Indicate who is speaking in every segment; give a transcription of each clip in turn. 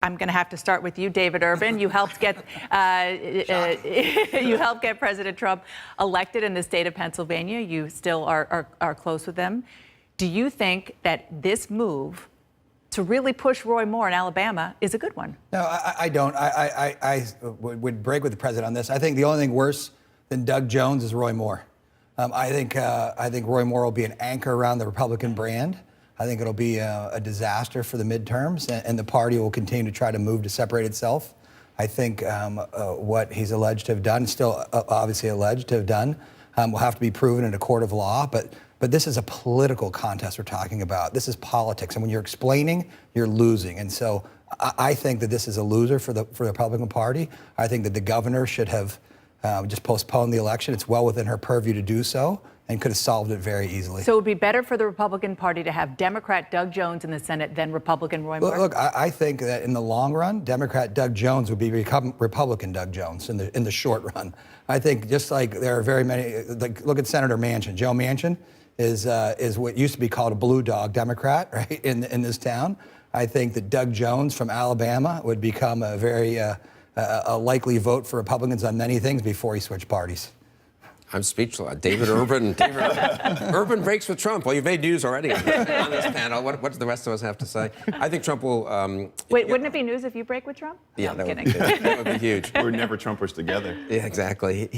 Speaker 1: I'm going to have to start with you, David Urban. You helped get President Trump elected in the state of Pennsylvania. You still are close with them. Do you think that this move to really push Roy Moore in Alabama is a good one?
Speaker 2: No, I don't. I would break with the president on this. I think the only thing worse than Doug Jones is Roy Moore. I think Roy Moore will be an anchor around the Republican brand. I think it'll be a disaster for the midterms, and the party will continue to try to move to separate itself. I think what he's alleged to have done, still obviously alleged to have done, will have to be proven in a court of law. But this is a political contest we're talking about. This is politics, and when you're explaining, you're losing. And so I think that this is a loser for the Republican Party. I think that the governor should have just postponed the election. It's well within her purview to do so, and could have solved it very easily.
Speaker 1: So it would be better for the Republican Party to have Democrat Doug Jones in the Senate than Republican Roy Moore?
Speaker 2: Look, I think that in the long run, Democrat Doug Jones would be Republican Doug Jones in the short run. I think just like there are very many, like look at Senator Manchin. Joe Manchin is what used to be called a blue dog Democrat, right, in this town. I think that Doug Jones from Alabama would become a very a likely vote for Republicans on many things before he switched parties.
Speaker 3: I'm speechless. David Urban. Urban breaks with Trump. Well, you've made news already on this panel. What does the rest of us have to say? I think Trump will...
Speaker 1: Wait, wouldn't it be news if you break with Trump?
Speaker 3: Yeah,
Speaker 1: no,
Speaker 3: that would be huge.
Speaker 4: We're never Trumpers together.
Speaker 3: Yeah, exactly.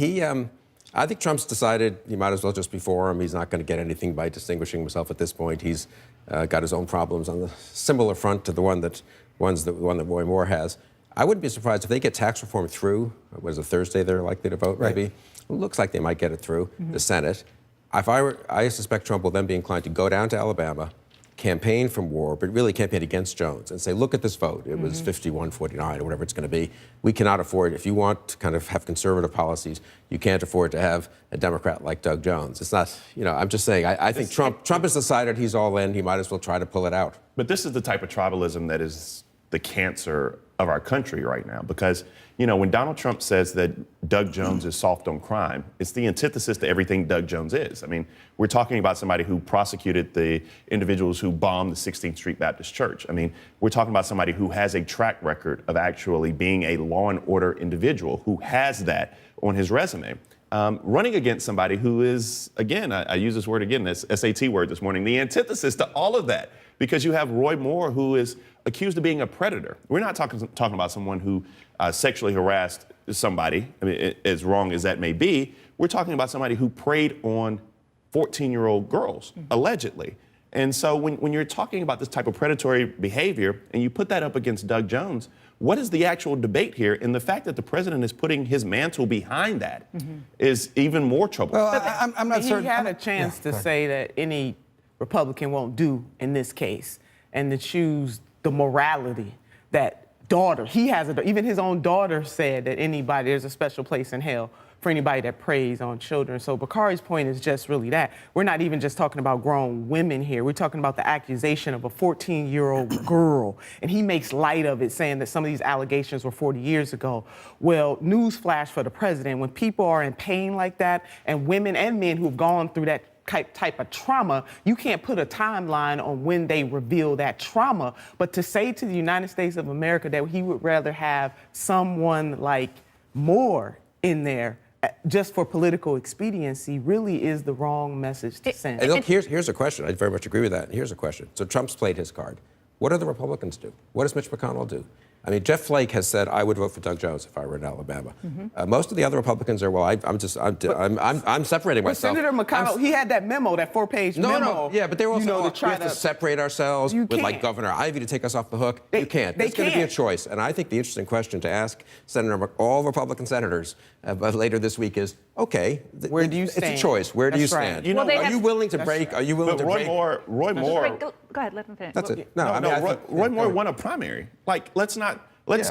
Speaker 3: I think Trump's decided he might as well just be for him. He's not going to get anything by distinguishing himself at this point. He's got his own problems on the similar front to the one that Roy Moore has. I wouldn't be surprised if they get tax reform through. What is it, Thursday they're likely to vote, maybe? It looks like they might get it through the Senate. I suspect Trump will then be inclined to go down to Alabama, campaign for Moore, but really campaign against Jones and say, look at this vote. It was 51-49 or whatever it's going to be. We cannot afford, if you want to kind of have conservative policies, you can't afford to have a Democrat like Doug Jones. It's not, I'm just saying, I think Trump has decided he's all in. He might as well try to pull it out.
Speaker 4: But this is the type of tribalism that is the cancer of our country right now, because when Donald Trump says that Doug Jones is soft on crime, it's the antithesis to everything Doug Jones is. I mean, we're talking about somebody who prosecuted the individuals who bombed the 16th Street Baptist Church. I mean, we're talking about somebody who has a track record of actually being a law and order individual, who has that on his resume. Running against somebody who is, again, I use this word again, this SAT word this morning, the antithesis to all of that, because you have Roy Moore, who is accused of being a predator. We're not talking about someone who sexually harassed somebody, I mean, as wrong as that may be. We're talking about somebody who preyed on 14-year-old girls, allegedly. And so when you're talking about this type of predatory behavior and you put that up against Doug Jones, what is the actual debate here? And the fact that the president is putting his mantle behind that is even more troublesome.
Speaker 2: Well, I'm not certain.
Speaker 5: He had a chance to say that any Republican won't do in this case, and to choose the morality that daughter, he has even his own daughter said that there's a special place in hell for anybody that preys on children. So Bakari's point is just really that. We're not even just talking about grown women here. We're talking about the accusation of a 14-year-old girl, and he makes light of it, saying that some of these allegations were 40 years ago. Well, newsflash for the president, when people are in pain like that, and women and men who've gone through that type of trauma, you can't put a timeline on when they reveal that trauma. But to say to the United States of America that he would rather have someone like Moore in there just for political expediency really is the wrong message to send.
Speaker 3: And look, here's a question. I very much agree with that. Here's a question. So Trump's played his card. What do the Republicans do? What does Mitch McConnell do? I mean, Jeff Flake has said, I would vote for Doug Jones if I were in Alabama. Most of the other Republicans are, well, I'm separating myself.
Speaker 5: Senator McConnell, he had that memo, that 4-page memo.
Speaker 3: Yeah, but they were also,
Speaker 5: to try
Speaker 3: we have to separate ourselves with like Governor Ivey to take us off the hook. You can't. There's going to be a choice. And I think the interesting question to ask all Republican senators later this week is, okay,
Speaker 5: where do you stand?
Speaker 3: It's a choice. Where do you stand?
Speaker 1: Are
Speaker 3: you willing to break? Are you willing to break?
Speaker 4: Roy Moore.
Speaker 1: Go ahead, let him finish.
Speaker 3: That's it.
Speaker 4: Roy Moore won a primary. Like, let's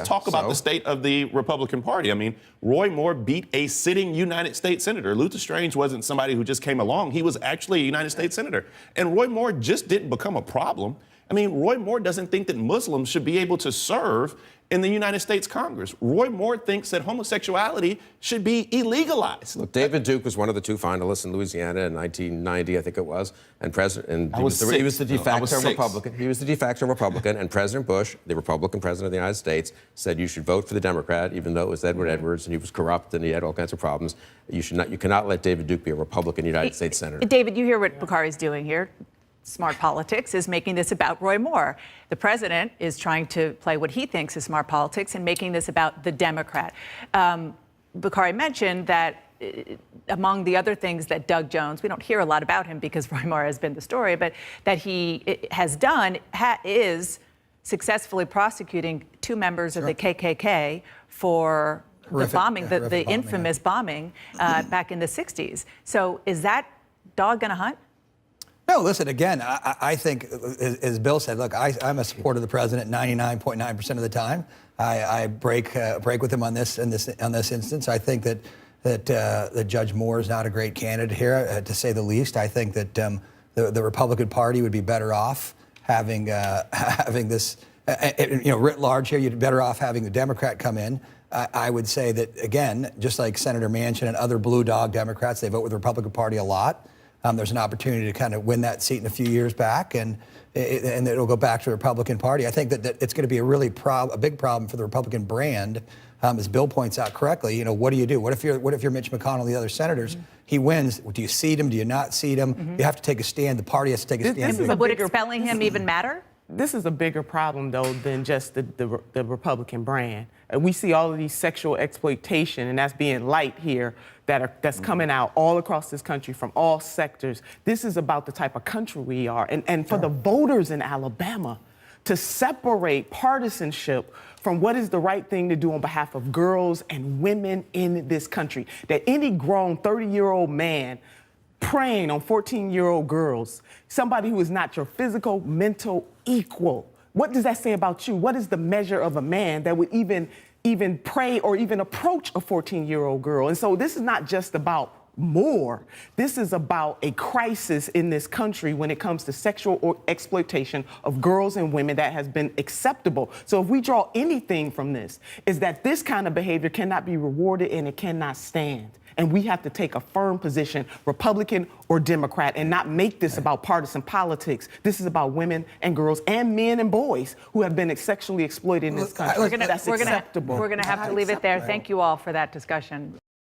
Speaker 4: talk about the state of the Republican Party. I mean, Roy Moore beat a sitting United States senator. Luther Strange wasn't somebody who just came along. He was actually a United States senator. And Roy Moore just didn't become a problem. I mean, Roy Moore doesn't think that Muslims should be able to serve in the United States Congress. Roy Moore thinks that homosexuality should be illegalized.
Speaker 3: Look, David Duke was one of the two finalists in Louisiana in 1990, I think it was, and he was the de facto Republican. He was the de facto Republican, and President Bush, the Republican president of the United States, said you should vote for the Democrat, even though it was Edward Edwards and he was corrupt and he had all kinds of problems. You cannot let David Duke be a Republican United States senator.
Speaker 1: David, you hear what Bakari's doing here. Smart politics is making this about Roy Moore. The president is trying to play what he thinks is smart politics and making this about the Democrat. Bakari mentioned that among the other things that Doug Jones, we don't hear a lot about him because Roy Moore has been the story, but that he has done is successfully prosecuting two members of the KKK for the bombing, the infamous bombing back in the 60s. So is that dog going to hunt?
Speaker 2: No, listen, again, I think, as Bill said, look, I'm a supporter of the president 99.9% of the time. I break with him on this instance. I think that Judge Moore is not a great candidate here, to say the least. I think that the Republican Party would be better off having this, writ large here. You'd be better off having the Democrat come in. I would say that, again, just like Senator Manchin and other blue dog Democrats, they vote with the Republican Party a lot. There's an opportunity to kind of win that seat in a few years back, and it'll go back to the Republican Party. I think that it's going to be a big problem for the Republican brand, as Bill points out correctly. What do you do? What if you're Mitch McConnell and the other senators? He wins. Do you seat him? Do you not seat him? You have to take a stand. The party has to take a stand.
Speaker 1: But would expelling him even matter?
Speaker 5: This is a bigger problem, though, than just the Republican brand. We see all of these sexual exploitation, and that's being light here, that's coming out all across this country from all sectors. This is about the type of country we are. And for the voters in Alabama to separate partisanship from what is the right thing to do on behalf of girls and women in this country, that any grown 30-year-old man preying on 14-year-old girls, somebody who is not your physical, mental equal. What does that say about you? What is the measure of a man that would even prey or even approach a 14-year-old girl? And so this is not just about Moore. This is about a crisis in this country when it comes to sexual exploitation of girls and women that has been acceptable. So if we draw anything from this, is that this kind of behavior cannot be rewarded and it cannot stand. And we have to take a firm position, Republican or Democrat, and not make this about partisan politics. This is about women and girls and men and boys who have been sexually exploited in this country. That's acceptable.
Speaker 1: We're going to have to leave it there. Thank you all for that discussion.